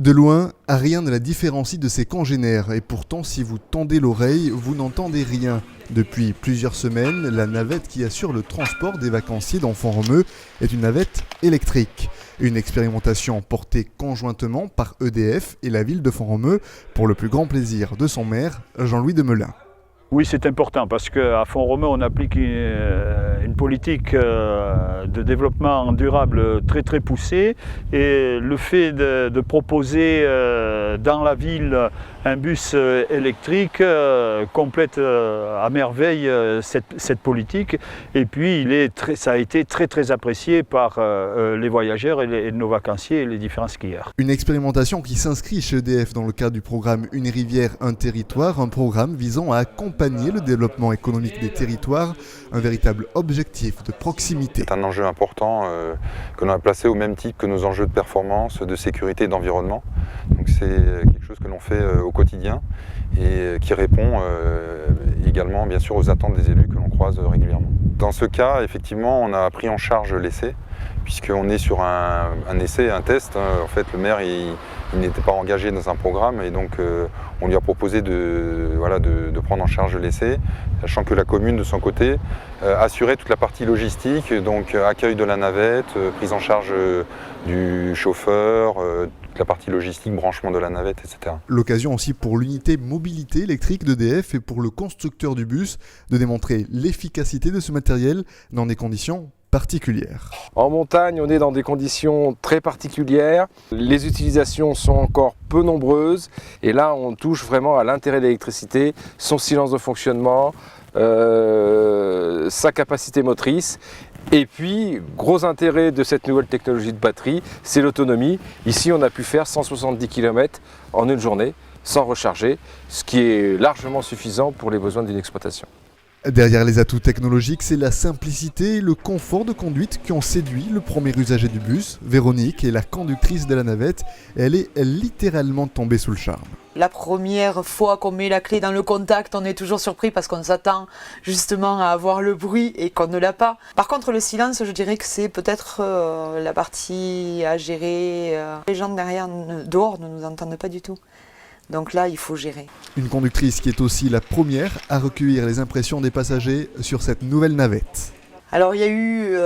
De loin, rien ne la différencie de ses congénères et pourtant si vous tendez l'oreille, vous n'entendez rien. Depuis plusieurs semaines, la navette qui assure le transport des vacanciers d'Enfant-Romeu est une navette électrique. Une expérimentation portée conjointement par EDF et la ville de Font-Romeu pour le plus grand plaisir de son maire, Jean-Louis Demelin. Oui, c'est important parce qu'à Font-Romeu, on applique une politique de développement durable très poussée. Et le fait de proposer dans la ville un bus électrique complète à merveille cette politique. Et puis, ça a été très apprécié par les voyageurs et nos vacanciers et les différents skieurs. Une expérimentation qui s'inscrit chez EDF dans le cadre du programme Une rivière, un territoire, un programme visant à accompagner le développement économique des territoires, un véritable objectif de proximité. C'est un enjeu important que l'on a placé au même titre que nos enjeux de performance, de sécurité et d'environnement. Donc c'est quelque chose que l'on fait au quotidien et qui répond également bien sûr aux attentes des élus que l'on croise régulièrement. Dans ce cas, effectivement, on a pris en charge l'essai, puisqu'on est sur un essai, un test. En fait, le maire il n'était pas engagé dans un programme et donc on lui a proposé de prendre en charge l'essai, sachant que la commune de son côté assurait toute la partie logistique, donc accueil de la navette, prise en charge du chauffeur, toute la partie logistique, branchement de la navette, etc. L'occasion aussi pour l'unité mobilité électrique d'EDF et pour le constructeur du bus de démontrer l'efficacité de ce matériel dans des conditions particulières. En montagne, on est dans des conditions très particulières. Les utilisations sont encore peu nombreuses et là, on touche vraiment à l'intérêt de l'électricité, son silence de fonctionnement, sa capacité motrice. Et puis, gros intérêt de cette nouvelle technologie de batterie, c'est l'autonomie. Ici, on a pu faire 170 km en une journée sans recharger, ce qui est largement suffisant pour les besoins d'une exploitation. Derrière les atouts technologiques, c'est la simplicité et le confort de conduite qui ont séduit le premier usager du bus. Véronique est la conductrice de la navette et elle est littéralement tombée sous le charme. La première fois qu'on met la clé dans le contact, on est toujours surpris parce qu'on s'attend justement à avoir le bruit et qu'on ne l'a pas. Par contre, le silence, je dirais que c'est peut-être la partie à gérer. Les gens derrière, dehors, ne nous entendent pas du tout. Donc là, il faut gérer. Une conductrice qui est aussi la première à recueillir les impressions des passagers sur cette nouvelle navette. Alors, il y a eu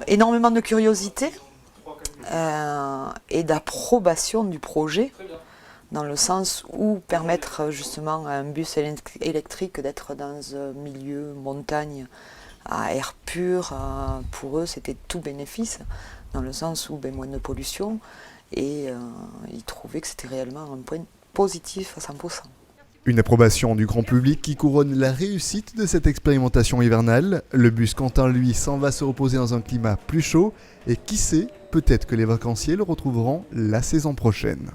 énormément de curiosité et d'approbation du projet, dans le sens où permettre justement à un bus électrique d'être dans un milieu montagne à air pur, pour eux, c'était tout bénéfice, dans le sens où moins de pollution. Et ils trouvaient que c'était réellement un point positif à 100%. Une approbation du grand public qui couronne la réussite de cette expérimentation hivernale. Le bus, quant à lui, s'en va se reposer dans un climat plus chaud et qui sait, peut-être que les vacanciers le retrouveront la saison prochaine.